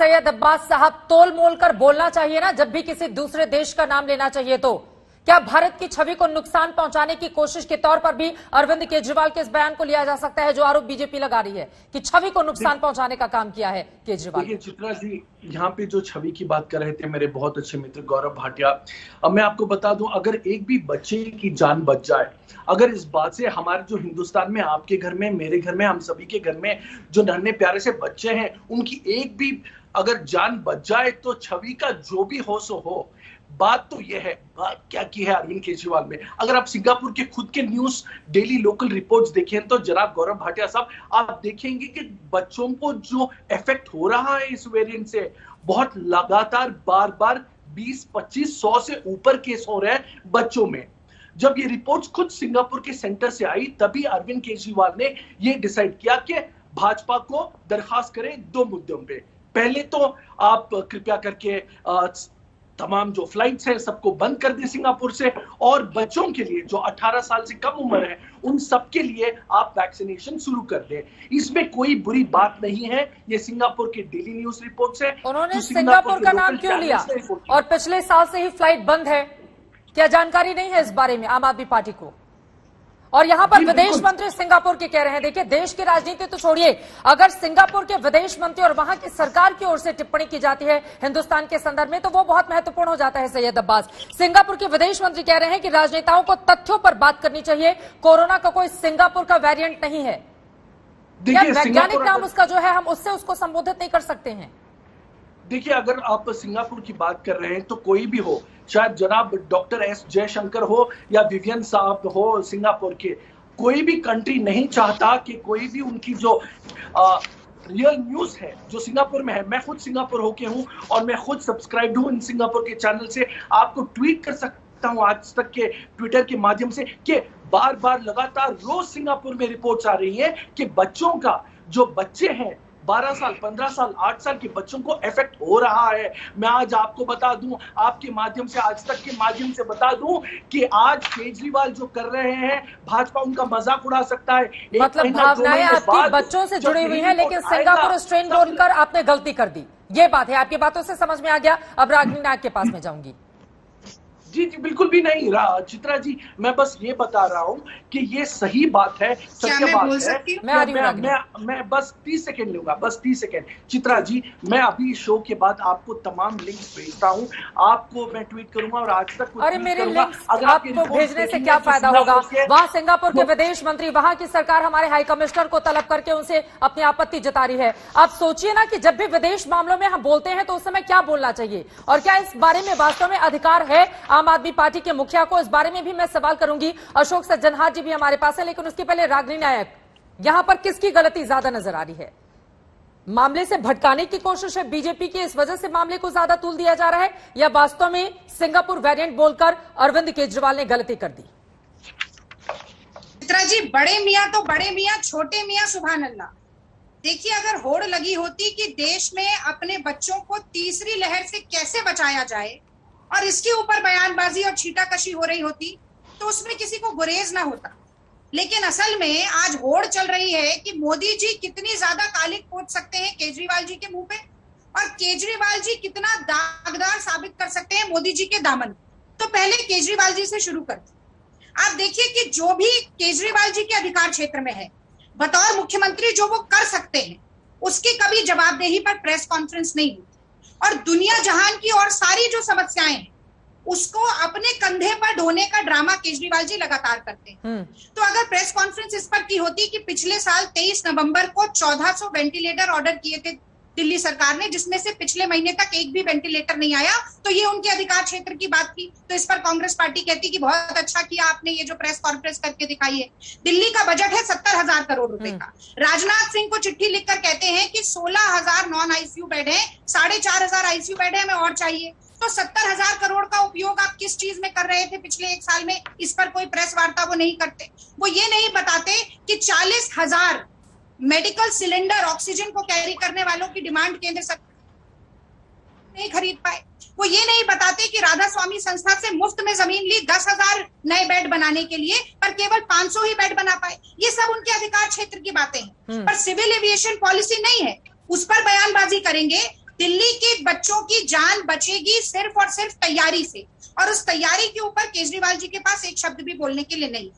सैयद अब्बास साहब, तोल मोल कर बोलना चाहिए ना जब भी किसी दूसरे देश का नाम लेना चाहिए तो। क्या भारत की छवि को नुकसान पहुंचाने की कोशिश के तौर पर भी अरविंद केजरीवाल के इस बयान को लिया जा सकता है, जो आरोप बीजेपी लगा रही है कि छवि को नुकसान पहुंचाने का काम किया है केजरीवाल? देखिए चित्रा जी, यहाँ पे जो छवि की बात कर रहे थे मेरे बहुत अच्छे मित्र गौरव भाटिया, अब मैं आपको बता दूं, अगर एक भी बच्चे की जान बच जाए, अगर इस बात से हमारे जो हिंदुस्तान में, आपके घर में, मेरे घर में, हम सभी के घर में जो नन्हे प्यारे से बच्चे हैं, उनकी एक भी अगर जान बच जाए तो छवि का जो भी हो सो हो। बात तो यह है, बात क्या की है अरविंद केजरीवाल में। अगर आप सिंगापुर के खुद के न्यूज डेली लोकल रिपोर्ट्स देखें तो जनाब गौरव भाटिया साहब, आप देखेंगे कि बच्चों को जो इफेक्ट हो रहा है इस वेरिएंट से, बहुत लगातार बार बार 20-25-100 से ऊपर केस हो रहे हैं बच्चों में। जब ये रिपोर्ट्स खुद सिंगापुर के सेंटर से आई, तभी अरविंद केजरीवाल ने ये डिसाइड किया कि भाजपा को दरखास्त करें दो मुद्दों पे। पहले तो आप कृपया करके तमाम जो फ्लाइट्स हैं सबको बंद कर दें सिंगापुर से, और बच्चों के लिए जो 18 साल से कम उम्र है उन सब के लिए आप वैक्सीनेशन शुरू कर दें। इसमें कोई बुरी बात नहीं है। ये सिंगापुर के डेली न्यूज रिपोर्ट से। उन्होंने सिंगापुर का नाम क्यों लिया और पिछले साल से ही फ्लाइट बंद है? क्या जानकारी नहीं है इस बारे में आम आदमी पार्टी को? और यहां पर विदेश मंत्री सिंगापुर के कह रहे हैं, देखिए देश की राजनीति तो छोड़िए, अगर सिंगापुर के विदेश मंत्री और वहां की सरकार की ओर से टिप्पणी की जाती है हिंदुस्तान के संदर्भ में तो वो बहुत महत्वपूर्ण हो जाता है। सैयद अब्बास, सिंगापुर के विदेश मंत्री कह रहे हैं कि राजनेताओं को तथ्यों पर बात करनी चाहिए, कोरोना का कोई सिंगापुर का वेरिएंट नहीं है। क्या वैज्ञानिक नाम उसका जो है हम उससे उसको संबोधित नहीं कर सकते हैं? देखिए, अगर आप सिंगापुर की बात कर रहे हैं तो कोई भी हो, चाहे जनाब डॉक्टर एस जयशंकर हो या विवियन साहब हो सिंगापुर के, कोई भी कंट्री नहीं चाहता कि कोई भी उनकी जो रियल न्यूज है जो सिंगापुर में है। मैं खुद सिंगापुर होके हूं और मैं खुद सब्सक्राइब्ड हूं इन सिंगापुर के चैनल से। आपको ट्वीट कर सकता हूं आज तक के ट्विटर के माध्यम से कि बार बार लगातार रोज सिंगापुर में रिपोर्ट्स आ रही है कि बच्चों का, जो बच्चे हैं 12 साल, 15 साल, 8 साल के बच्चों को इफेक्ट हो रहा है। मैं आज आपको बता दूं, आपके माध्यम से, आज तक के माध्यम से बता दूं कि आज केजरीवाल जो कर रहे हैं, भाजपा उनका मजाक उड़ा सकता है। मतलब भावनाएं आपकी बच्चों से जुड़ी हुई हैं, लेकिन सिंगापुर स्ट्रेन बोलकर आपने गलती कर दी, ये बात है। आपकी बातों से समझ में आ गया। अब रागिनी नायक के पास में जाऊंगी। जी जी, बिल्कुल भी नहीं चित्रा जी, मैं बस ये बता रहा हूँ कि ये सही बात है, सत्य बात है। मैं बस 30 सेकेंड लूंगा, बस 30 सेकेंड। चित्रा जी, मैं अभी शो के बाद आपको तमाम लिंक्स भेजता हूँ, आपको मैं ट्वीट करूंगा और आज तक अरे मेरे लिंक्स आपको भेजने से क्या फायदा होगा? वहाँ सिंगापुर के विदेश मंत्री, वहाँ की सरकार हमारे हाई कमिश्नर को तलब करके उनसे अपनी आपत्ति जता रही है। आप सोचिए ना कि जब भी विदेश मामलों में हम बोलते हैं तो उस समय क्या बोलना चाहिए, और क्या इस बारे में वास्तव में अधिकार है आम आदमी पार्टी के मुखिया को? इस बारे में भी मैं सवाल करूंगी। अशोक सज्जनहार जी भी हमारे पास है, लेकिन उसके पहले रागिनी नायक, यहां पर किसकी गलती ज्यादा नजर आ रही है? मामले से भटकाने की कोशिश है बीजेपी की, इस वजह से मामले को ज्यादा तूल दिया जा रहा है, या वास्तव में सिंगापुर वेरिएंट बोलकर अरविंद केजरीवाल ने गलती कर दी? चित्रा जी, बड़े मियां तो बड़े मियां, छोटे मियां सुभान अल्लाह। देखिए, अगर होड़ लगी होती कि देश में अपने बच्चों को तीसरी लहर से कैसे बचाया जाए और इसके ऊपर बयानबाजी और छीटाकशी हो रही होती तो उसमें किसी को गुरेज ना होता। लेकिन असल में आज होड़ चल रही है कि मोदी जी कितनी ज्यादा कालिक पोंछ सकते हैं केजरीवाल जी के मुंह पे, और केजरीवाल जी कितना दागदार साबित कर सकते हैं मोदी जी के दामन। तो पहले केजरीवाल जी से शुरू करते। आप देखिए कि जो भी केजरीवाल जी के अधिकार क्षेत्र में है, बतौर मुख्यमंत्री जो वो कर सकते हैं, उसकी कभी जवाबदेही पर प्रेस कॉन्फ्रेंस नहीं हुई, और दुनिया जहान की और सारी जो समस्याएं हैं उसको अपने कंधे पर ढोने का ड्रामा केजरीवाल जी लगातार करते हैं। तो अगर प्रेस कॉन्फ्रेंस इस पर की होती कि पिछले साल 23 नवंबर को 1400 वेंटिलेटर ऑर्डर किए थे दिल्ली सरकार ने, जिसमें से पिछले महीने तक एक भी वेंटिलेटर नहीं आया, तो ये उनके अधिकार क्षेत्र की बात थी। तो इस पर कांग्रेस पार्टी कहती कि बहुत अच्छा किया आपने ये जो प्रेस कॉन्फ्रेंस करके दिखाई है। दिल्ली का बजट है 70,000 करोड़ रुपए का। राजनाथ सिंह को चिट्ठी लिखकर कहते हैं कि 16,000 नॉन आईसीयू बेड है, 4,500 आईसीयू बेड है, हमें और चाहिए। तो 70,000 करोड़ का उपयोग आप किस चीज में कर रहे थे पिछले एक साल में? इस पर कोई प्रेस वार्ता वो नहीं करते। वो ये नहीं बताते कि 40,000 मेडिकल सिलेंडर ऑक्सीजन को कैरी करने वालों की डिमांड केंद्र सरकार नहीं खरीद पाए। वो ये नहीं बताते कि राधा स्वामी संस्था से मुफ्त में जमीन ली 10,000 नए बेड बनाने के लिए, पर केवल 500 ही बेड बना पाए। ये सब उनके अधिकार क्षेत्र की बातें हैं। पर सिविल एविएशन पॉलिसी नहीं है, उस पर बयानबाजी करेंगे। दिल्ली के बच्चों की जान बचेगी सिर्फ और सिर्फ तैयारी से, और उस तैयारी के ऊपर केजरीवाल जी के पास एक शब्द भी बोलने के लिए नहीं।